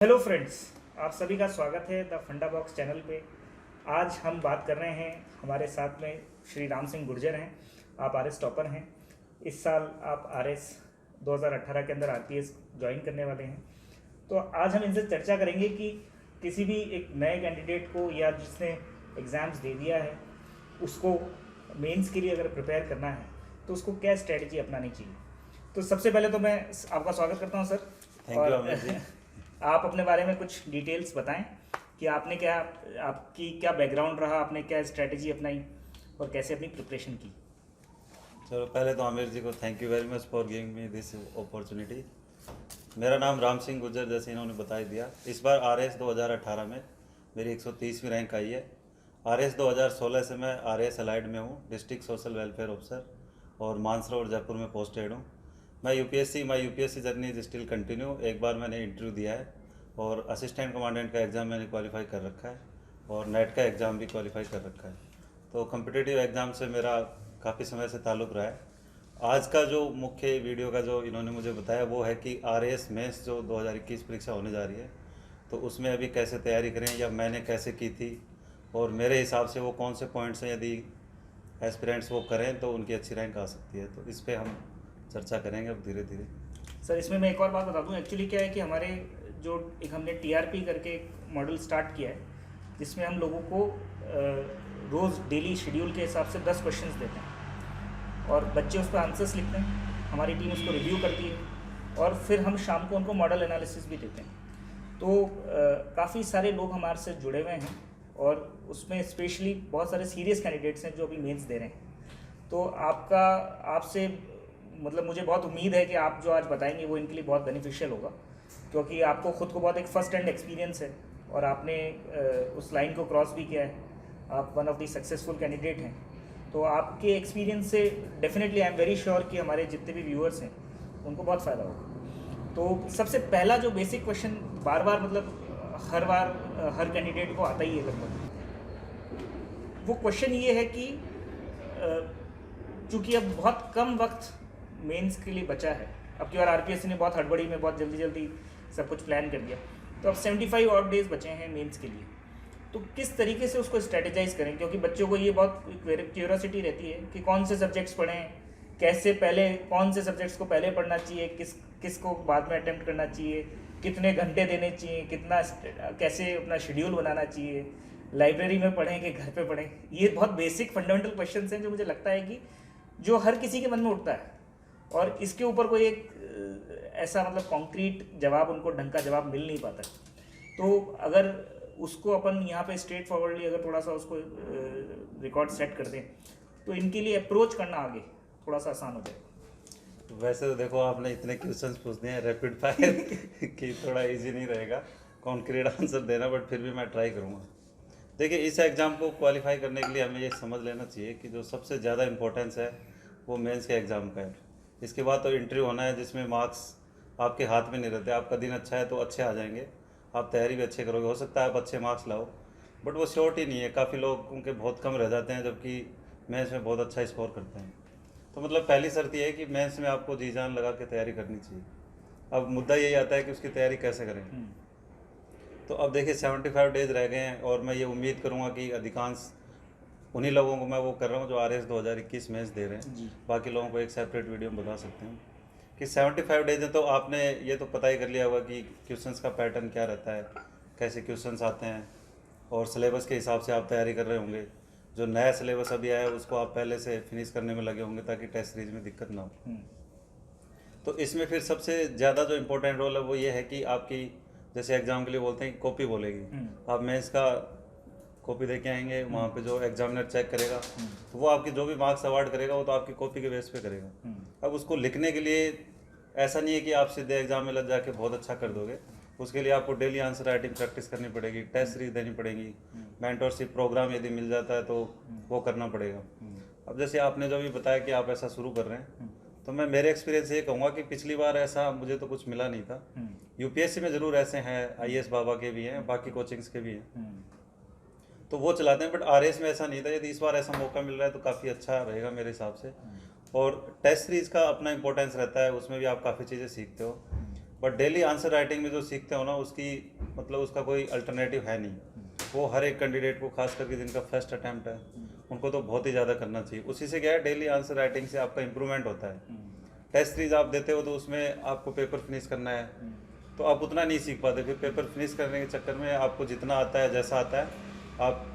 Hello friends, आप सभी का स्वागत है द फंडा बॉक्स चैनल पे। आज हम बात कर रहे हैं, हमारे साथ में श्री राम सिंह गुर्जर हैं। आप आरएस टॉपर हैं। इस साल आप आरएस 2018 के अंदर आरपीएस ज्वाइन करने वाले हैं। तो आज हम इनसे चर्चा करेंगे कि किसी भी एक नए कैंडिडेट को या जिसने एग्ज़ाम्स दे दिया है उसको मेंस के लिए अगर प्रिपेयर करना है तो उसको क्या स्ट्रेटजी अपनानी चाहिए। तो सबसे पहले तो मैं आपका स्वागत करता हूं sir. Thank you Amit ji. आप अपने बारे में कुछ डिटेल्स बताएं कि आपने क्या, आपकी क्या बैकग्राउंड रहा, आपने क्या स्ट्रेटजी अपनाई और कैसे अपनी प्रिपरेशन की। चलो पहले तो आमिर जी को thank you very much for giving me this opportunity. मेरा नाम राम सिंह गुर्जर, जैसे इन्होंने बता दिया। इस बार आरएस 2018 में मेरी 130वीं रैंक आई है। आरएस 2016 से मैं आरएस अलाइड में हूँ, डिस्ट्रिक्ट सोशल वेलफेयर ऑफिसर, और मानसरोवर जयपुर में पोस्टेड हूँ। मैं my UPSC journey is still continue. एक बार मैंने इंटरव्यू दिया है और असिस्टेंट कमांडेंट का एग्ज़ाम मैंने क्वालिफाई कर रखा है और नेट का एग्ज़ाम भी क्वालिफाई कर रखा है। तो कम्पिटिटिव एग्ज़ाम से मेरा काफ़ी समय से ताल्लुक़ रहा है। आज का जो मुख्य वीडियो का जो इन्होंने मुझे बताया वो है कि आरएएस मेंस जो 2021 परीक्षा होने जा रही है, तो उसमें अभी कैसे तैयारी करें या मैंने कैसे की थी और मेरे हिसाब से वो कौन से पॉइंट्स हैं, यदि एस्पिरेंट्स वो करें तो उनकी अच्छी रैंक आ सकती है। तो इस पर हम चर्चा करेंगे अब धीरे धीरे। सर, इसमें मैं एक और बात बता दूं। एक्चुअली क्या है कि हमारे जो एक हमने टीआरपी करके एक मॉडल स्टार्ट किया है जिसमें हम लोगों को रोज़ डेली शेड्यूल के हिसाब से 10 क्वेश्चंस देते हैं और बच्चे उस पर आंसर्स लिखते हैं। हमारी टीम उसको रिव्यू करती है और फिर हम शाम को उनको मॉडल एनालिसिस भी देते हैं। तो काफ़ी सारे लोग हमारे से जुड़े हुए हैं और उसमें स्पेशली बहुत सारे सीरियस कैंडिडेट्स हैं जो अभी मेंस दे रहे हैं। तो आपसे मतलब मुझे बहुत उम्मीद है कि आप जो आज बताएंगे वो इनके लिए बहुत बेनिफिशियल होगा, क्योंकि आपको खुद को बहुत एक फर्स्ट हैंड एक्सपीरियंस है और आपने उस लाइन को क्रॉस भी किया है। आप one of the successful candidate हैं। तो आपके एक्सपीरियंस से definitely I am very sure कि हमारे जितने भी व्यूअर्स हैं उनको बहुत फ़ायदा होगा। तो सबसे पहला जो बेसिक क्वेश्चन बार बार मतलब हर बार हर कैंडिडेट को आता ही है लगभग, वो क्वेश्चन ये है कि चूँकि अब बहुत कम वक्त मेंस के लिए बचा है, अब की बार आरपीएससी ने बहुत हड़बड़ी में बहुत जल्दी जल्दी सब कुछ प्लान कर दिया, तो अब 75 ऑड डेज बचे हैं मेंस के लिए। तो किस तरीके से उसको स्ट्रेटेजाइज करें, क्योंकि बच्चों को ये बहुत क्यूरियोसिटी रहती है कि कौन से सब्जेक्ट्स पढ़ें, कैसे पहले कौन से सब्जेक्ट्स को पहले पढ़ना चाहिए, किसको बाद में अटेम्प्ट करना चाहिए, कितने घंटे देने चाहिए, कितना कैसे अपना शेड्यूल बनाना चाहिए, लाइब्रेरी में पढ़ें कि घर पे पढ़ें। ये बहुत बेसिक फंडामेंटल क्वेश्चंस हैं जो मुझे लगता है कि जो हर किसी के मन में उठता है और इसके ऊपर कोई एक ऐसा मतलब कॉन्क्रीट जवाब, उनको ढंग का जवाब मिल नहीं पाता। तो अगर उसको अपन यहाँ पे स्ट्रेट फॉरवर्डली अगर थोड़ा सा उसको रिकॉर्ड सेट कर दें तो इनके लिए अप्रोच करना आगे थोड़ा सा आसान हो जाएगा। वैसे तो देखो, आपने इतने क्वेश्चंस पूछ दिए हैं रैपिड फायर कि थोड़ा इजी नहीं रहेगा कॉन्क्रीट आंसर देना, बट फिर भी मैं ट्राई करूँगा। देखिए, इस एग्ज़ाम को क्वालिफाई करने के लिए हमें ये समझ लेना चाहिए कि जो सबसे ज़्यादा इम्पोर्टेंस है वो मेंस के एग्ज़ाम का है। इसके बाद तो इंटरव्यू होना है जिसमें मार्क्स आपके हाथ में नहीं रहते। आपका दिन अच्छा है तो अच्छे आ जाएंगे, आप तैयारी भी अच्छे करोगे, हो सकता है आप अच्छे मार्क्स लाओ, बट वो श्योर ही नहीं है। काफ़ी लोग उनके बहुत कम रह जाते हैं जबकि मेंस में बहुत अच्छा स्कोर करते हैं। तो मतलब पहली शर्त ये है कि मेंस में आपको जी जान लगा के तैयारी करनी चाहिए। अब मुद्दा यही आता है कि उसकी तैयारी कैसे करें। तो अब देखिए 75 डेज रह गए हैं और मैं ये उम्मीद करूँगा कि अधिकांश उन्हीं लोगों को मैं वो कर रहा हूँ जो आरएस 2021 मेंस दे रहे हैं। बाकी लोगों को एक सेपरेट वीडियो में बता सकते हैं कि 75 डेज है। तो आपने ये तो पता ही कर लिया होगा कि क्वेश्चंस का पैटर्न क्या रहता है, कैसे क्वेश्चंस आते हैं, और सिलेबस के हिसाब से आप तैयारी कर रहे होंगे। जो नया सिलेबस अभी आया है उसको आप पहले से फिनिश करने में लगे होंगे ताकि टेस्ट सीरीज में दिक्कत ना हो। तो इसमें फिर सबसे ज़्यादा जो इम्पोर्टेंट रोल है वो ये है कि आपकी, जैसे एग्ज़ाम के लिए बोलते हैं कि कॉपी बोलेगी, आप मेंस का कॉपी दे के आएंगे, वहाँ पे जो एग्जामिनर चेक करेगा तो वो आपकी जो भी मार्क्स अवार्ड करेगा वो तो आपकी कॉपी के बेस पे करेगा। अब उसको लिखने के लिए ऐसा नहीं है कि आप सीधे एग्जाम में लग जाके बहुत अच्छा कर दोगे। उसके लिए आपको डेली आंसर राइटिंग प्रैक्टिस करनी पड़ेगी, टेस्ट सीरीज देनी पड़ेगी, मेंटरशिप प्रोग्राम यदि मिल जाता है तो वो करना पड़ेगा। अब जैसे आपने जो भी बताया कि आप ऐसा शुरू कर रहे हैं, तो मैं मेरे एक्सपीरियंस से ये कहूँगा कि पिछली बार ऐसा मुझे तो कुछ मिला नहीं था। यूपीएससी में ज़रूर ऐसे हैं, आईएएस बाबा के भी हैं, बाकी कोचिंग्स के भी हैं, तो वो चलाते हैं, बट आरएस में ऐसा नहीं था। यदि इस बार ऐसा मौका मिल रहा है तो काफ़ी अच्छा रहेगा मेरे हिसाब से। और टेस्ट सीरीज का अपना इंपॉर्टेंस रहता है, उसमें भी आप काफ़ी चीज़ें सीखते हो। बट डेली आंसर राइटिंग में जो सीखते हो ना, उसकी मतलब उसका कोई अल्टरनेटिव है नहीं। वो हर एक कैंडिडेट को, खास करके जिनका फर्स्ट अटैम्प्ट है, उनको तो बहुत ही ज़्यादा करना चाहिए। उसी से क्या है, डेली आंसर राइटिंग से आपका इंप्रूवमेंट होता है। टेस्ट सीरीज आप देते हो तो उसमें आपको पेपर फिनिश करना है, तो आप उतना नहीं सीख पाते। फिर पेपर फिनिश करने के चक्कर में आपको जितना आता है, जैसा आता है, आप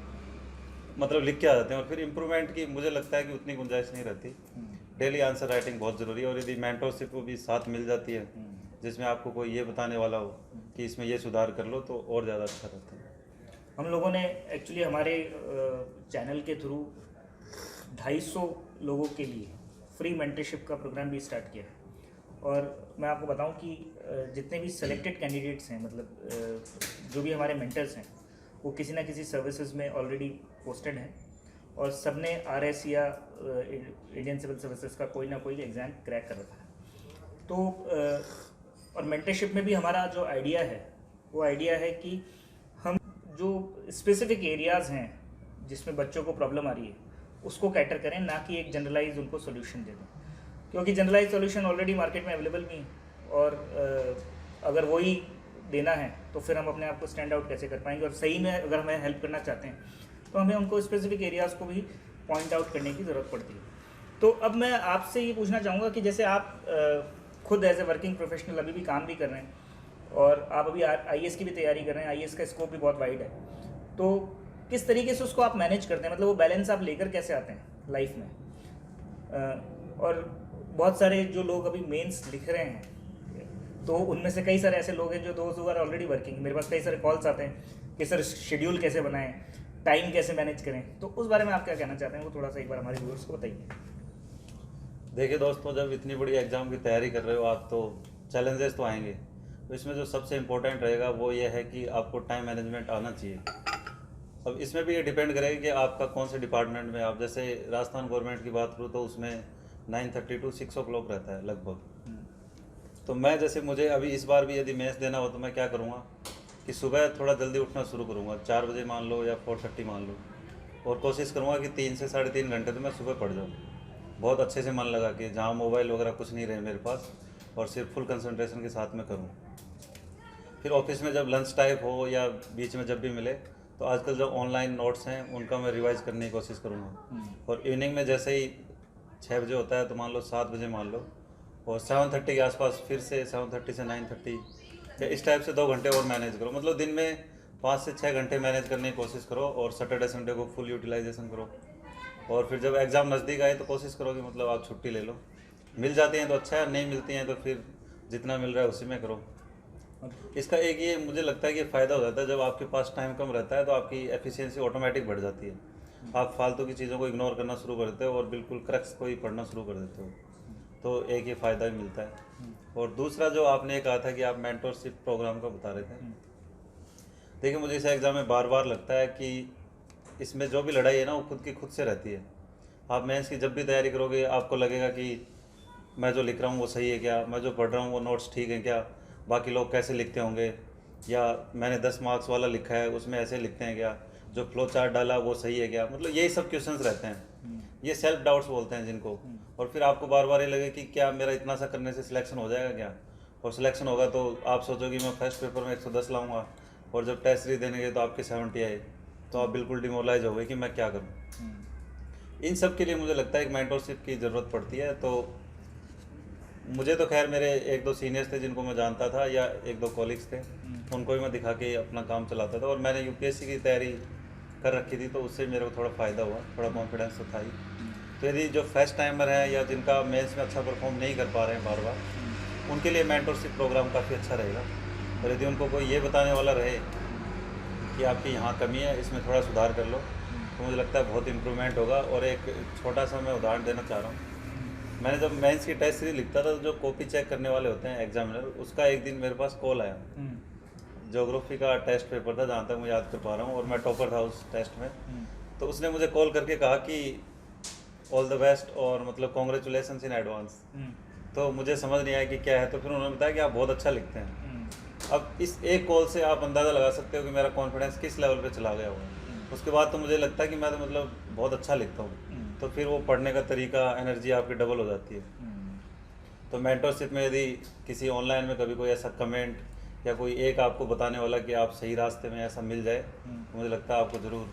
मतलब लिख के आ जाते हैं, और फिर इम्प्रूवमेंट की मुझे लगता है कि उतनी गुंजाइश नहीं रहती। डेली आंसर राइटिंग बहुत ज़रूरी है, और यदि मेंटरशिप को भी साथ मिल जाती है जिसमें आपको कोई ये बताने वाला हो कि इसमें ये सुधार कर लो, तो और ज़्यादा अच्छा रहता है। हम लोगों ने एक्चुअली हमारे चैनल के थ्रू 250 लोगों के लिए फ्री मेंटरशिप का प्रोग्राम भी स्टार्ट किया है। और मैं आपको बताऊं कि जितने भी सेलेक्टेड कैंडिडेट्स हैं, मतलब जो भी हमारे मेंटर्स हैं, वो किसी ना किसी सर्विसेज में ऑलरेडी पोस्टेड हैं, और सब ने RS या इंडियन सिविल सर्विसेज का कोई ना कोई एग्ज़ाम क्रैक कर रखा है। तो और मेंटरशिप में भी हमारा जो आइडिया है, वो आइडिया है कि हम जो स्पेसिफिक एरियाज़ हैं जिसमें बच्चों को प्रॉब्लम आ रही है, उसको कैटर करें, ना कि एक जनरलाइज उनको सोल्यूशन दे दें, क्योंकि जनरलाइज सोल्यूशन ऑलरेडी मार्केट में अवेलेबल नहीं है। और अगर वही देना है तो फिर हम अपने आप को स्टैंड आउट कैसे कर पाएंगे। और सही में अगर हमें हेल्प करना चाहते हैं तो हमें उनको स्पेसिफिक एरियाज़ को भी पॉइंट आउट करने की ज़रूरत पड़ती है। तो अब मैं आपसे ये पूछना चाहूँगा कि जैसे आप खुद एज ए वर्किंग प्रोफेशनल अभी भी काम भी कर रहे हैं, और आप अभी IAS की भी तैयारी कर रहे हैं, IAS का स्कोप भी बहुत वाइड है, तो किस तरीके से उसको आप मैनेज करते हैं, मतलब वो बैलेंस आप लेकर कैसे आते हैं लाइफ में? और बहुत सारे जो लोग अभी मेंस लिख रहे हैं, तो उनमें से कई सारे ऐसे लोग हैं जो दोस्त हु आर ऑलरेडी वर्किंग, मेरे पास कई सारे कॉल्स आते हैं कि सर शेड्यूल कैसे बनाएं, टाइम कैसे मैनेज करें, तो उस बारे में आप क्या कहना चाहते हैं, वो थोड़ा सा एक बार हमारे व्यूअर्स को बताइए। देखिए दोस्तों, जब इतनी बड़ी एग्ज़ाम की तैयारी कर रहे हो आप, तो चैलेंजेस तो आएंगे। तो इसमें जो सबसे इम्पोर्टेंट रहेगा वो ये है कि आपको टाइम मैनेजमेंट आना चाहिए। अब इसमें भी ये डिपेंड करेगा कि आपका कौन से डिपार्टमेंट में, आप जैसे राजस्थान गवर्नमेंट की बात करूँ तो उसमें 9:30 to 6 o'clock रहता है लगभग। तो मैं जैसे, मुझे अभी इस बार भी यदि मैथ्स देना हो तो मैं क्या करूँगा कि सुबह थोड़ा जल्दी उठना शुरू करूँगा, 4 बजे मान लो या 4:30 मान लो, और कोशिश करूँगा कि 3 से 3.5 घंटे तो मैं सुबह पढ़ जाऊँ, बहुत अच्छे से मन लगा के, जहाँ मोबाइल वगैरह कुछ नहीं रहे मेरे पास, और सिर्फ फुल कंसंट्रेशन के साथ में करूँ। फिर ऑफिस में जब लंच टाइम हो या बीच में जब भी मिले, तो आजकल जो ऑनलाइन नोट्स हैं उनका मैं रिवाइज करने की कोशिश करूँगा। और इवनिंग में जैसे ही 6 बजे होता है तो मान लो 7 बजे मान लो, और 7:30 के आसपास फिर से 7:30 से 9:30 या इस टाइप से 2 घंटे और मैनेज करो। मतलब दिन में 5 से 6 घंटे मैनेज करने की कोशिश करो, और सैटरडे संडे को फुल यूटिलाइजेशन करो। और फिर जब एग्ज़ाम नज़दीक आए तो कोशिश करो कि मतलब आप छुट्टी ले लो, मिल जाती हैं तो अच्छा है, नहीं मिलती हैं तो फिर जितना मिल रहा है उसी में करो। इसका एक ये मुझे लगता है कि फ़ायदा हो जाता है, जब आपके पास टाइम कम रहता है तो आपकी एफिशिएंसी ऑटोमेटिक बढ़ जाती है। आप फालतू की चीज़ों को इग्नोर करना शुरू कर देते हो और बिल्कुल क्रक्स को ही पढ़ना शुरू कर देते हो, तो एक ये फ़ायदा भी मिलता है। और दूसरा जो आपने कहा था कि आप मेंटरशिप प्रोग्राम का बता रहे थे, देखिए मुझे इस एग्ज़ाम में बार बार लगता है कि इसमें जो भी लड़ाई है ना, वो खुद की खुद से रहती है। आप मेंस की जब भी तैयारी करोगे आपको लगेगा कि मैं जो लिख रहा हूँ वो सही है क्या, मैं जो पढ़ रहा हूँ वो नोट्स ठीक हैं क्या, बाकी लोग कैसे लिखते होंगे, या मैंने 10 मार्क्स वाला लिखा है उसमें ऐसे लिखते हैं क्या, जो फ्लो चार्ट डाला वो सही है क्या, मतलब यही सब क्वेश्चंस रहते हैं। ये सेल्फ डाउट्स बोलते हैं जिनको। और फिर आपको बार बार ये लगे कि क्या मेरा इतना सा करने से सिलेक्शन हो जाएगा क्या, और सिलेक्शन होगा तो आप सोचोगे मैं फर्स्ट पेपर में 110 लाऊंगा, और जब टेस्ट सीरीज देने गए तो आपके 70 आए, तो आप बिल्कुल डिमोरलाइज हो गए कि मैं क्या करूँ। इन सब के लिए मुझे लगता है एक मेंटरशिप की ज़रूरत पड़ती है। तो मुझे तो खैर मेरे 1-2 सीनियर्स थे जिनको मैं जानता था, या 1-2 कॉलीग्स थे, उनको भी मैं दिखा के अपना काम चलाता था। और मैंने यूपीएससी की तैयारी कर रखी थी, तो उससे मेरे को थोड़ा फ़ायदा हुआ, थोड़ा कॉन्फिडेंस तो था ही। तो यदि जो फर्स्ट टाइमर हैं या जिनका मेंस में अच्छा परफॉर्म नहीं कर पा रहे हैं बार बार, उनके लिए मेंटरशिप प्रोग्राम काफ़ी अच्छा रहेगा। और यदि उनको कोई ये बताने वाला रहे कि आपकी यहाँ कमी है, इसमें थोड़ा सुधार कर लो, तो मुझे लगता है बहुत इम्प्रूवमेंट होगा। और एक छोटा सा मैं उदाहरण देना चाह रहा हूँ। मैंने जब मेंस की टेस्ट सीरीज लिखता था, तो जो कॉपी चेक करने वाले होते हैं एग्जामिनर, उसका एक दिन मेरे पास कॉल आया। ज्योग्राफी का टेस्ट पेपर था जहाँ तक मैं याद कर पा रहा हूँ, और मैं टॉपर था उस टेस्ट में। तो उसने मुझे कॉल करके कहा कि ऑल द बेस्ट, और मतलब कॉन्ग्रेचुलेसन्स इन एडवांस। तो मुझे समझ नहीं आया कि क्या है, तो फिर उन्होंने बताया कि आप बहुत अच्छा लिखते हैं। अब इस एक कॉल से आप अंदाज़ा लगा सकते हो कि मेरा कॉन्फिडेंस किस लेवल पे चला गया हुआ। उसके बाद तो मुझे लगता है कि मैं तो मतलब बहुत अच्छा लिखता हूँ, तो फिर वो पढ़ने का तरीका, एनर्जी आपकी डबल हो जाती है। तो मेंटरशिप में यदि किसी ऑनलाइन में कभी कोई ऐसा कमेंट या कोई एक आपको बताने वाला कि आप सही रास्ते में ऐसा मिल जाए, तो मुझे लगता है आपको ज़रूर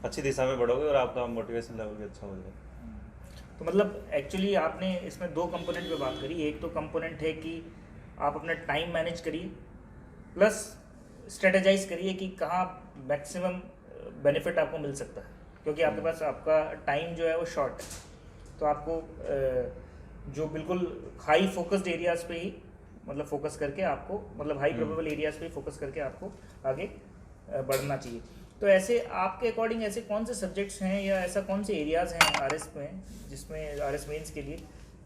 अच्छी दिशा में बढ़ोगे और आपका मोटिवेशन लेवल भी अच्छा हो जाएगा। तो मतलब एक्चुअली आपने इसमें 2 कंपोनेंट पे बात करी। एक तो कंपोनेंट है कि आप अपना टाइम मैनेज करिए, प्लस स्ट्रेटेजाइज करिए कि कहाँ मैक्सिमम बेनिफिट आपको मिल सकता है, क्योंकि आपके पास आपका टाइम जो है वो शॉर्ट है। तो आपको जो बिल्कुल हाई फोकस्ड एरियाज पे ही मतलब फोकस करके आपको मतलब हाई प्रोबेबल एरियाज पे ही फोकस करके आपको आगे बढ़ना चाहिए। तो ऐसे आपके अकॉर्डिंग ऐसे कौन से सब्जेक्ट्स हैं या ऐसा कौन से एरियाज हैं आरएस में, जिसमें आरएस मेंस के लिए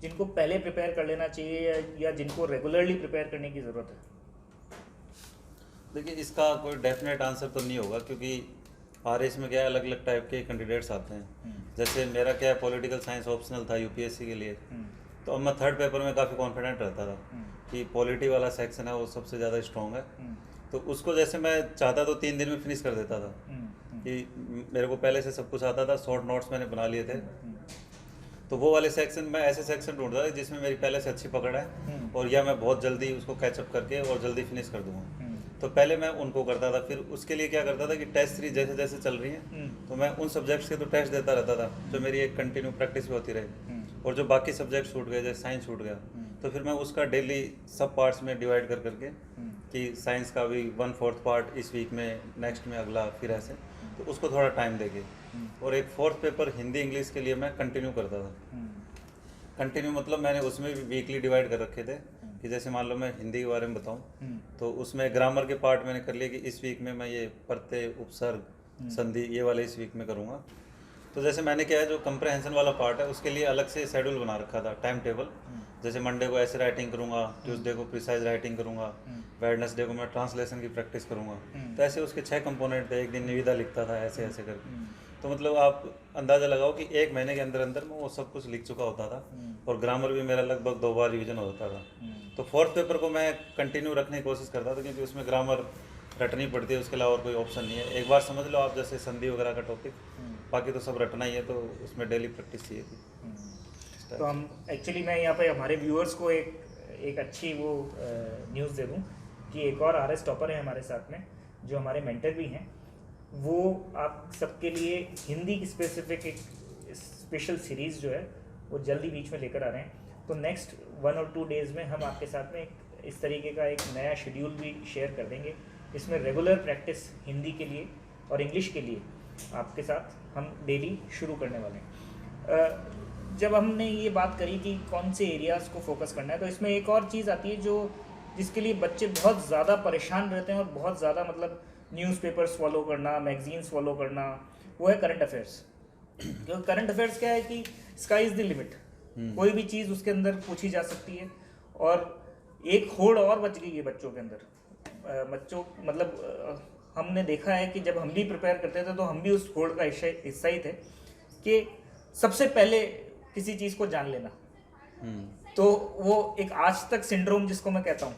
जिनको पहले प्रिपेयर कर लेना चाहिए या जिनको रेगुलरली प्रिपेयर करने की ज़रूरत है? देखिए, इसका कोई डेफिनेट आंसर तो नहीं होगा, क्योंकि आरएस में क्या है, अलग अलग टाइप के कैंडिडेट्स आते हैं। जैसे मेरा क्या है, पॉलिटिकल साइंस ऑप्शनल था यूपीएससी के लिए, तो अब मैं थर्ड पेपर में काफ़ी कॉन्फिडेंट रहता था कि पॉलिटी वाला सेक्शन है वो सबसे ज़्यादा स्ट्रॉन्ग है। तो उसको जैसे मैं चाहता तो 3 दिन में फिनिश कर देता था, कि मेरे को पहले से सब कुछ आता था, शॉर्ट नोट्स मैंने बना लिए थे। तो वो वाले सेक्शन में ऐसे सेक्शन ढूंढता था जिसमें मेरी पहले से अच्छी पकड़ है और या मैं बहुत जल्दी उसको कैचअप करके और जल्दी फिनिश कर दूंगा। तो पहले मैं उनको करता था। फिर उसके लिए क्या करता था कि टेस्ट सीरीज जैसे जैसे चल रही है तो मैं उन सब्जेक्ट्स के तो टेस्ट देता रहता था, जो मेरी एक कंटिन्यू प्रैक्टिस भी होती रही। और जो बाकी सब्जेक्ट छूट गए, जैसे साइंस छूट गया, तो फिर मैं उसका डेली सब पार्ट्स में डिवाइड कर करके कि साइंस का भी 1/4 पार्ट इस वीक में, नेक्स्ट में अगला, फिर ऐसे, तो उसको थोड़ा टाइम देके। और एक 4th पेपर हिंदी इंग्लिश के लिए मैं कंटिन्यू करता था। कंटिन्यू मतलब मैंने उसमें भी वीकली डिवाइड कर रखे थे कि जैसे मान लो मैं हिंदी के बारे में बताऊं तो उसमें ग्रामर के पार्ट मैंने कर लिए कि इस वीक में मैं ये प्रत्यय, उपसर्ग, संधि ये वाले इस वीक में करूँगा। तो जैसे मैंने क्या है, जो कंप्रहेंशन वाला पार्ट है उसके लिए अलग से शेड्यूल बना रखा था, टाइम टेबल। जैसे मंडे को ऐसे राइटिंग करूँगा, ट्यूसडे को प्रिसाइज राइटिंग करूँगा, वेडनेसडे को मैं ट्रांसलेशन की प्रैक्टिस करूँगा। तो ऐसे उसके 6 कंपोनेंट थे। एक दिन निविदा लिखता था, ऐसे ऐसे करके। तो मतलब आप अंदाज़ा लगाओ कि 1 महीने के अंदर अंदर मैं वो सब कुछ लिख चुका होता था। और ग्रामर भी मेरा लगभग 2 बार रिविजन होता था। तो 4th पेपर को मैं कंटिन्यू रखने की कोशिश करता था, क्योंकि उसमें ग्रामर रटनी पड़ती है, उसके अलावा और कोई ऑप्शन नहीं है। एक बार समझ लो आप, जैसे संधि वगैरह का टॉपिक, बाकी तो सब रटना ही है, तो उसमें डेली प्रैक्टिस चाहिए थी। तो हम एक्चुअली मैं यहाँ पे हमारे व्यूअर्स को एक अच्छी वो न्यूज़ दे दूँ कि एक और आरएस टॉपर है हमारे साथ में, जो हमारे मेंटर भी हैं। वो आप सबके लिए हिंदी की स्पेसिफिक एक स्पेशल सीरीज़ जो है वो जल्दी बीच में लेकर आ रहे हैं। तो नेक्स्ट 1 और 2 डेज़ में हम आपके साथ में इस तरीके का एक नया शेड्यूल भी शेयर कर देंगे। इसमें रेगुलर प्रैक्टिस हिंदी के लिए और इंग्लिश के लिए आपके साथ हम डेली शुरू करने वाले हैं। जब हमने ये बात करी कि कौन से एरियाज़ को फोकस करना है, तो इसमें एक और चीज़ आती है जो जिसके लिए बच्चे बहुत ज़्यादा परेशान रहते हैं और बहुत ज़्यादा मतलब न्यूज़पेपर्स फॉलो करना, मैगजीन्स फॉलो करना, वो है करंट अफेयर्स। क्योंकि करंट अफेयर्स क्या है कि स्काई इज़ द लिमिट, कोई भी चीज़ उसके अंदर पूछी जा सकती है। और एक होड़ और बच गई है बच्चों के अंदर। बच्चों मतलब हमने देखा है कि जब हम भी प्रिपेयर करते थे तो हम भी उस होड़ का हिस्सा ही थे कि सबसे पहले किसी चीज़ को जान लेना। तो वो एक आज तक सिंड्रोम जिसको मैं कहता हूँ,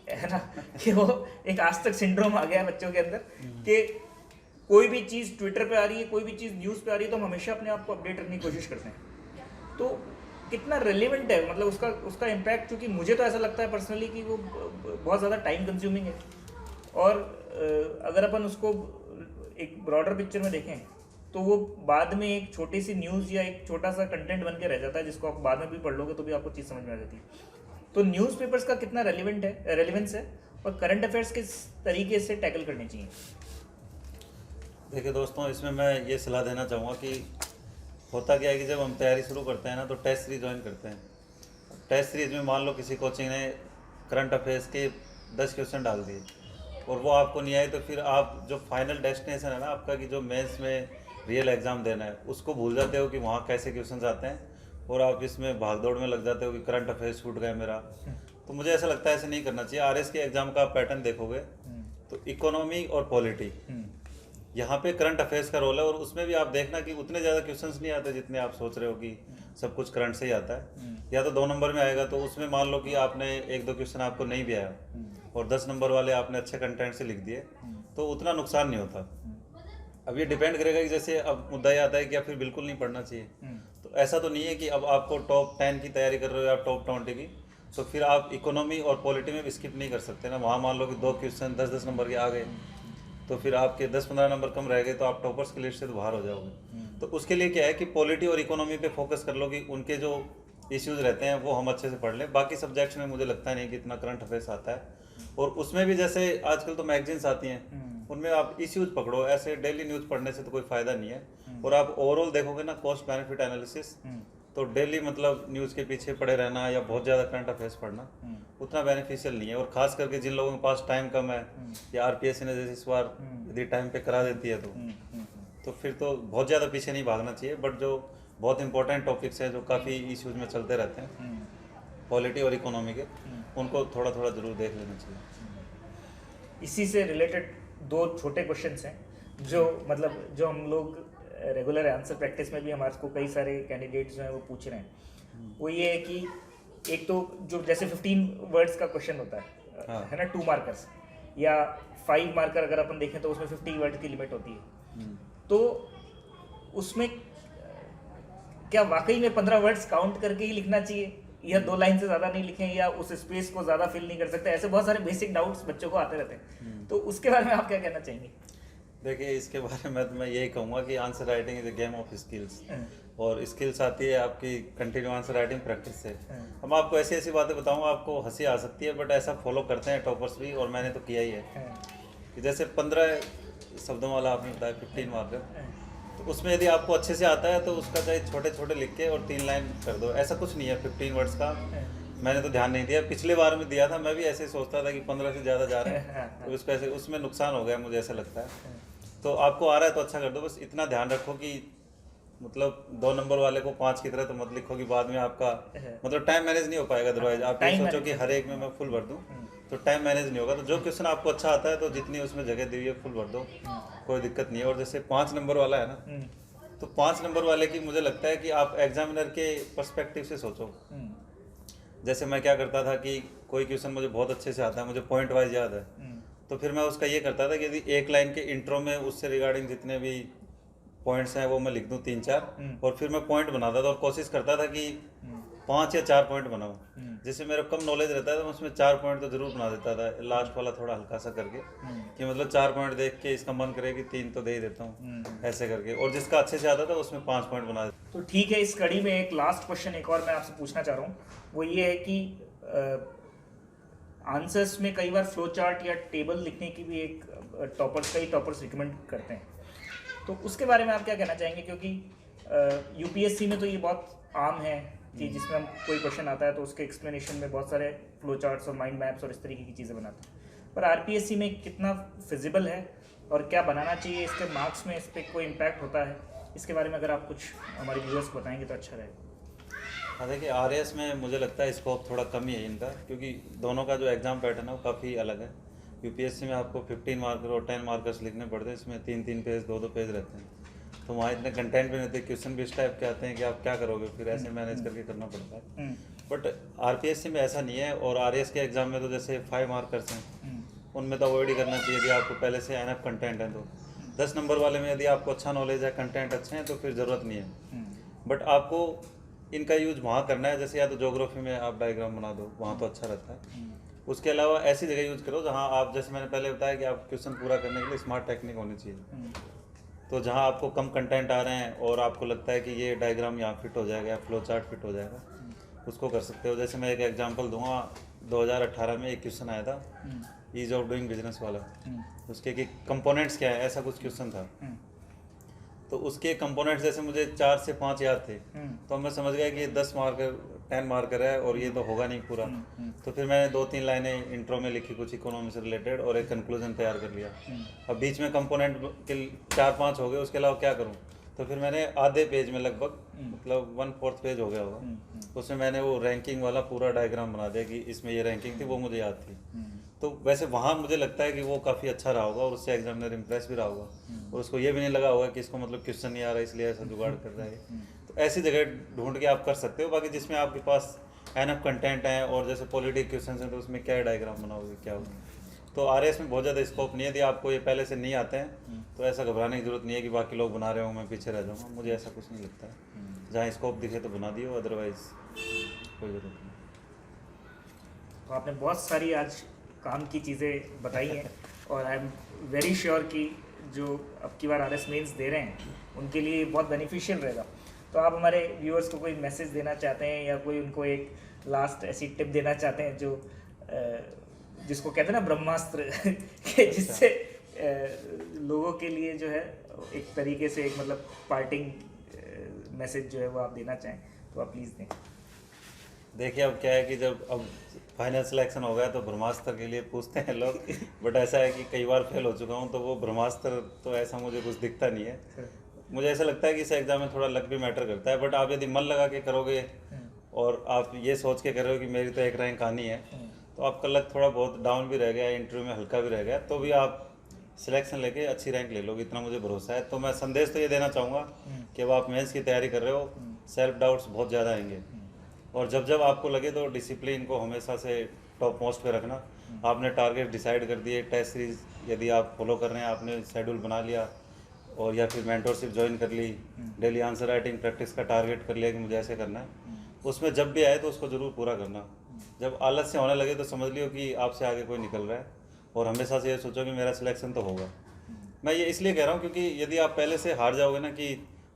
है ना, कि वो एक आज तक सिंड्रोम आ गया है बच्चों के अंदर कि कोई भी चीज़ ट्विटर पे आ रही है, कोई भी चीज़ न्यूज़ पे आ रही है, तो हम हमेशा अपने आप को अपडेट रखने की कोशिश करते हैं। तो कितना रेलेवेंट है, मतलब उसका इम्पैक्ट, क्योंकि मुझे तो ऐसा लगता है पर्सनली कि वो बहुत ज़्यादा टाइम कंज्यूमिंग है। और अगर अपन उसको एक ब्रॉडर पिक्चर में देखें तो वो बाद में एक छोटी सी न्यूज़ या एक छोटा सा कंटेंट बन के रह जाता है, जिसको आप बाद में भी पढ़ लोगे तो भी आपको चीज़ समझ में आ जाती है। तो न्यूज़पेपर्स का कितना रेलिवेंस है और करंट अफेयर्स किस तरीके से टैकल करनी चाहिए? देखिए दोस्तों, इसमें मैं ये सलाह देना चाहूँगा कि होता क्या है कि जब हम तैयारी शुरू करते हैं ना, तो टेस्ट सीरीज ज्वाइन करते हैं। टेस्ट सीरीज में मान लो किसी कोचिंग ने करंट अफेयर्स के 10 क्वेश्चन डाल दिए और वो आपको नहीं आए, तो फिर आप जो फाइनल डेस्टिनेशन है ना आपका, कि जो मेंस में रियल एग्ज़ाम देना है, उसको भूल जाते हो कि वहाँ कैसे क्वेश्चन आते हैं, और आप इसमें भागदौड़ में लग जाते हो कि करंट अफेयर्स छूट गए मेरा। तो मुझे ऐसा लगता है ऐसे नहीं करना चाहिए। आरएस के एग्ज़ाम का पैटर्न देखोगे तो इकोनॉमी और पॉलिटी, यहाँ पे करंट अफेयर्स का रोल है। और उसमें भी आप देखना कि उतने ज़्यादा क्वेश्चंस नहीं आते जितने आप सोच रहे हो कि सब कुछ करंट से ही आता है। या तो 2 नंबर में आएगा, तो उसमें मान लो कि आपने 1-2 क्वेश्चन आपको नहीं भी आया और 10 नंबर वाले आपने अच्छे कंटेंट से लिख दिए, तो उतना नुकसान नहीं होता। अब ये डिपेंड करेगा कि जैसे अब मुद्दा ये आता है कि या फिर बिल्कुल नहीं पढ़ना चाहिए। तो ऐसा तो नहीं है कि अब आपको टॉप 10 की तैयारी कर रहे हो या टॉप 20 की, तो फिर आप इकोनॉमी और पॉलिटी में भी स्किप नहीं कर सकते ना। वहाँ मान लो कि 2 क्वेश्चन 10-10 नंबर के आ गए, तो फिर आपके 10-15 नंबर कम रह गए, तो आप टॉपर्स की लिस्ट से तो बाहर हो जाओगे। तो उसके लिए क्या है कि पॉलिटी और इकोनॉमी पे फोकस कर लो कि उनके जो इश्यूज रहते हैं वो हम अच्छे से पढ़ लें। बाकी सब्जेक्ट्स में मुझे लगता नहीं कि इतना करंट अफेयर्स आता है, और उसमें भी जैसे आजकल तो मैगजीन्स आती हैं, उनमें आप इश्यूज पकड़ो। ऐसे डेली न्यूज़ पढ़ने से तो कोई फ़ायदा नहीं है। और आप ओवरऑल देखोगे ना कॉस्ट बेनिफिट एनालिसिस, तो डेली मतलब न्यूज़ के पीछे पड़े रहना या बहुत ज़्यादा करंट अफेयर्स पढ़ना उतना बेनिफिशियल नहीं है। और ख़ास करके जिन लोगों के पास टाइम कम है, या आरपीएससी ने जैसे इस बार यदि टाइम पे करा देती है तो फिर तो बहुत ज़्यादा पीछे नहीं भागना चाहिए। बट जो बहुत इंपॉर्टेंट टॉपिक्स हैं जो काफ़ी इश्यूज में चलते रहते हैं पॉलिटी और इकोनॉमी के, उनको थोड़ा थोड़ा ज़रूर देख लेना चाहिए। इसी से रिलेटेड 2 छोटे क्वेश्चंस हैं जो मतलब जो हम लोग रेगुलर आंसर प्रैक्टिस में भी हमारे को कई सारे कैंडिडेट्स जो हैं वो पूछ रहे हैं। वो ये है कि एक तो जो जैसे 15 वर्ड्स का क्वेश्चन होता हाँ। है ना, 2 मार्कर्स या 5 मार्कर अगर अपन देखें तो उसमें 50 वर्ड की लिमिट होती है। तो उसमें क्या वाकई में 15 वर्ड्स काउंट करके ही लिखना चाहिए, या 2 लाइन से ज़्यादा नहीं लिखें, या उस स्पेस को ज़्यादा फिल नहीं कर सकते? ऐसे बहुत सारे बेसिक डाउट्स बच्चों को आते रहते हैं, तो उसके बारे में आप क्या कहना चाहेंगे? देखिए, इसके बारे में तो मैं यही कहूँगा कि answer writing is a game of skills, और स्किल्स आती है आपकी कंटिन्यू आंसर राइटिंग प्रैक्टिस से। हम आपको ऐसी ऐसी बातें बताऊँगा, आपको हंसी आ सकती है, बट ऐसा फॉलो करते हैं टॉपर्स भी, और मैंने तो किया ही है कि जैसे 15 शब्दों वाला आपने बताया 15 मार्कर, तो उसमें यदि आपको अच्छे से आता है तो उसका चाहे छोटे छोटे लिख के और 3 लाइन कर दो। ऐसा कुछ नहीं है 15 वर्ड्स का। मैंने तो ध्यान नहीं दिया, पिछले बार में दिया था, मैं भी ऐसे ही सोचता था कि 15 से ज़्यादा जा रहे हैं, तो उसको ऐसे उसमें नुकसान हो गया मुझे ऐसा लगता है। तो आपको आ रहा है तो अच्छा कर दो, बस इतना ध्यान रखो कि मतलब 2 नंबर वाले को 5 की तरह तो मत लिखो कि बाद में आपका मतलब टाइम मैनेज नहीं हो पाएगा। अदरवाइज आप ये सोचो कि हर एक में मैं फुल भर दूँ, तो टाइम मैनेज नहीं होगा। तो जो क्वेश्चन आपको अच्छा आता है तो जितनी उसमें जगह दी हुई है फुल भर दो, कोई दिक्कत नहीं है। और जैसे 5 नंबर वाला है ना, तो 5 नंबर वाले की मुझे लगता है कि आप एग्जामिनर के पर्सपेक्टिव से सोचो। जैसे मैं क्या करता था कि कोई क्वेश्चन मुझे बहुत अच्छे से आता है, मुझे पॉइंट वाइज याद है, तो फिर मैं उसका ये करता था कि यदि एक लाइन के इंट्रो में उससे रिगार्डिंग जितने भी पॉइंट्स हैं वो मैं लिख दूं 3-4, और फिर मैं पॉइंट बनाता था और कोशिश करता था कि 5 या 4 पॉइंट बनाऊं। जैसे मेरा कम नॉलेज रहता था, मैं उसमें 4 पॉइंट तो जरूर बना देता था, लास्ट वाला थोड़ा हल्का सा करके, कि मतलब 4 पॉइंट देख के इसका मन करे कि 3 तो दे ही देता हूँ, ऐसे करके। और जिसका अच्छे से आता था उसमें 5 पॉइंट बना देता। तो ठीक है, इस कड़ी में एक लास्ट क्वेश्चन एक और मैं आपसे पूछना चाह रहा हूँ, वो ये है कि आंसर्स में कई बार फ्लो चार्ट या टेबल लिखने की भी एक कई टॉपर्स रिकमेंड करते हैं, तो उसके बारे में आप क्या कहना चाहेंगे? क्योंकि यूपीएससी में तो ये बहुत आम है कि जिसमें हम कोई क्वेश्चन आता है तो उसके एक्सप्लेनेशन में बहुत सारे फ्लो चार्ट्स और माइंड मैप्स और इस तरीके की चीज़ें बनाते हैं, पर आरपीएससी में कितना फिजिबल है और क्या बनाना चाहिए, इसके मार्क्स में इस पर कोई इम्पैक्ट होता है? इसके बारे में अगर आप कुछ हमारे व्यूअर्स को बताएंगे तो अच्छा रहेगा। हाँ, देखिए आरएएस में मुझे लगता है स्कोप थोड़ा कम ही है इनका, क्योंकि दोनों का जो एग्ज़ाम पैटर्न है वो काफ़ी अलग है। यूपीएससी में आपको 15 मार्कर और 10 मार्कर्स लिखने पड़ते हैं, इसमें 3-3 पेज 2-2 पेज रहते हैं, तो वहाँ इतने कंटेंट भी नहीं होते, क्वेश्चन भी इस टाइप के आते हैं कि आप क्या करोगे, फिर ऐसे मैनेज करके करना पड़ता है। बट आरपीएससी में ऐसा नहीं है। और आरएएस के एग्ज़ाम में तो जैसे 5 मार्कर्स हैं, उनमें तो अवॉइड ही करना चाहिए यदि आपको पहले से एनफ कंटेंट है। तो 10 नंबर वाले में यदि आपको अच्छा नॉलेज है, कंटेंट अच्छे हैं, तो फिर ज़रूरत नहीं है। बट आपको इनका यूज वहाँ करना है, जैसे या तो ज्योग्राफी में आप डायग्राम बना दो, वहाँ तो अच्छा रहता है। उसके अलावा ऐसी जगह यूज करो जहाँ आप, जैसे मैंने पहले बताया कि आप क्वेश्चन पूरा करने के लिए स्मार्ट टेक्निक होनी चाहिए। तो जहाँ आपको कम कंटेंट आ रहे हैं और आपको लगता है कि ये डायग्राम यहाँ फिट हो जाएगा या फ्लो चार्ट फिट हो जाएगा, उसको कर सकते हो। जैसे मैं एक एग्जांपल दूंगा, 2018 में एक क्वेश्चन आया था ईज ऑफ डूइंग बिजनेस वाला, उसके कि कंपोनेंट्स क्या है, ऐसा कुछ क्वेश्चन था। तो उसके कंपोनेंट्स जैसे मुझे 4 से 5 याद थे, तो मैं समझ गया कि ये 10 मार्कर 10 मार्कर है और ये तो होगा नहीं पूरा। तो फिर मैंने 2-3 लाइनें इंट्रो में लिखी कुछ इकोनॉमी से रिलेटेड और एक कंक्लूजन तैयार कर लिया। अब बीच में कंपोनेंट के 4-5 हो गए, उसके अलावा क्या करूँ? तो फिर मैंने आधे पेज में लगभग मतलब 1/4 पेज हो गया होगा, उसमें मैंने वो रैंकिंग वाला पूरा डायग्राम बना दिया कि इसमें ये रैंकिंग थी, वो मुझे याद थी। तो वैसे वहाँ मुझे लगता है कि वो काफ़ी अच्छा रहा होगा और उससे एग्जामिनर इम्प्रेस भी रहा होगा, और उसको ये भी नहीं लगा होगा कि इसको मतलब क्वेश्चन नहीं आ रहा इसलिए ऐसा जुगाड़ कर रहा है। तो ऐसी जगह ढूंढ के आप कर सकते हो। बाकी जिसमें आपके पास एनफ कंटेंट है और जैसे पॉलिटिक क्वेश्चन हैं, तो उसमें क्या डायग्राम बनाओगे, क्या होगा। तो आरएएस में बहुत ज़्यादा स्कोप नहीं है। यदि आपको ये पहले से नहीं आते हैं तो ऐसा घबराने की जरूरत नहीं है कि बाकी लोग बना रहे हो मैं पीछे रह जाऊँगा, मुझे ऐसा कुछ नहीं लगता है। जहाँ स्कोप दिखे तो बना दियो, अदरवाइज कोई ज़रूरत नहीं। तो आपने बहुत सारी आज काम की चीज़ें बताई हैं और आई एम वेरी श्योर कि जो अब की बार RS मेंस दे रहे हैं उनके लिए बहुत बेनिफिशियल रहेगा। तो आप हमारे व्यूअर्स को कोई मैसेज देना चाहते हैं या कोई उनको एक लास्ट ऐसी टिप देना चाहते हैं जो जिसको कहते हैं ना ब्रह्मास्त्र कि जिससे लोगों के लिए जो है एक तरीके से एक मतलब पार्टिंग मैसेज जो है वो आप देना चाहें तो आप प्लीज़ दें। देखिए अब क्या है कि जब अब फाइनल सिलेक्शन हो गया तो ब्रह्मास्त्र के लिए पूछते हैं लोग, बट ऐसा है कि कई बार फेल हो चुका हूँ तो वो ब्रह्मास्त्र तो ऐसा मुझे कुछ दिखता नहीं है। मुझे ऐसा लगता है कि इस एग्ज़ाम में थोड़ा लक भी मैटर करता है, बट आप यदि मन लगा के करोगे और आप ये सोच के कर रहे हो कि मेरी तो एक रैंक आनी है, तो आपका लक थोड़ा बहुत डाउन भी रह गया, इंटरव्यू में हल्का भी रह गया, तो भी आप सिलेक्शन लेके अच्छी रैंक ले लोगे, इतना मुझे भरोसा है। तो मैं संदेश तो ये देना चाहूँगा कि अब आप मेंस की तैयारी कर रहे हो, सेल्फ डाउट्स बहुत ज़्यादा आएंगे, और जब जब आपको लगे तो डिसिप्लिन को हमेशा से टॉप मोस्ट पे रखना। आपने टारगेट डिसाइड कर दिए, टेस्ट सीरीज यदि आप फॉलो कर रहे हैं, आपने शेड्यूल बना लिया और या फिर मेंटरशिप ज्वाइन कर ली, डेली आंसर राइटिंग प्रैक्टिस का टारगेट कर लिया कि मुझे ऐसे करना है, उसमें जब भी आए तो उसको ज़रूर पूरा करना। जब आलस से होने लगे तो समझ लियो कि आपसे आगे कोई निकल रहा है, और हमेशा से ये सोचो कि मेरा सिलेक्शन तो होगा। मैं ये इसलिए कह रहा हूँ क्योंकि यदि आप पहले से हार जाओगे ना कि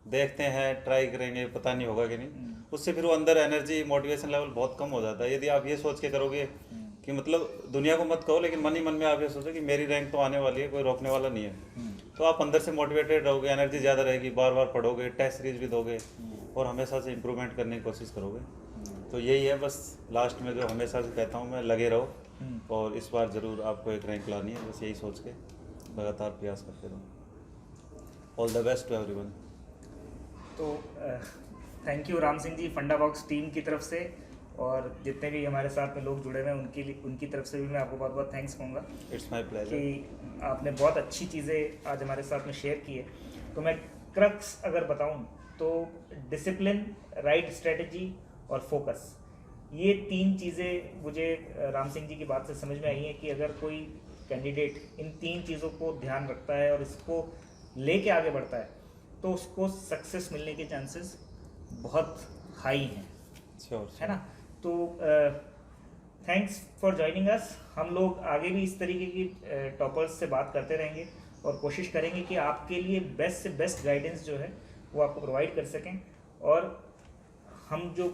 देखते हैं ट्राई करेंगे पता नहीं होगा कि नहीं, उससे फिर वो अंदर एनर्जी मोटिवेशन लेवल बहुत कम हो जाता है। यदि आप ये सोच के करोगे कि मतलब दुनिया को मत कहो, लेकिन मन ही मन में आप ये सोचो कि मेरी रैंक तो आने वाली है, कोई रोकने वाला नहीं है, तो आप अंदर से मोटिवेटेड रहोगे, एनर्जी ज़्यादा रहेगी, बार बार पढ़ोगे, टेस्ट सीरीज भी दोगे और हमेशा से इम्प्रूवमेंट करने की कोशिश करोगे। तो यही है बस लास्ट में जो हमेशा से कहता हूँ मैं, लगे रहो और इस बार ज़रूर आपको एक रैंक लानी है, बस यही सोच के लगातार प्रयास करते रहो। All the best to everyone. तो thank you Ram Singh ji, funda box team की तरफ से, और जितने भी हमारे साथ में लोग जुड़े हुए हैं उनकी तरफ से भी मैं आपको बहुत बहुत थैंक्स कहूँगा। इट्स माय प्लेजर कि आपने बहुत अच्छी चीज़ें आज हमारे साथ में शेयर की है। तो मैं क्रक्स अगर बताऊँ तो डिसिप्लिन, राइट स्ट्रेटजी और फोकस, ये 3 चीज़ें मुझे राम सिंह जी की बात से समझ में आई है कि अगर कोई कैंडिडेट इन 3 चीज़ों को ध्यान रखता है और इसको लेके आगे बढ़ता है तो उसको सक्सेस मिलने के चांसेस बहुत हाई हैं, है ना। तो थैंक्स फॉर जॉइनिंग अस। हम लोग आगे भी इस तरीके की टॉपर्स से बात करते रहेंगे और कोशिश करेंगे कि आपके लिए बेस्ट से बेस्ट गाइडेंस जो है वो आपको प्रोवाइड कर सकें, और हम जो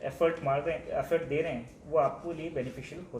एफर्ट दे रहे हैं वो आपके लिए बेनिफिशियल हो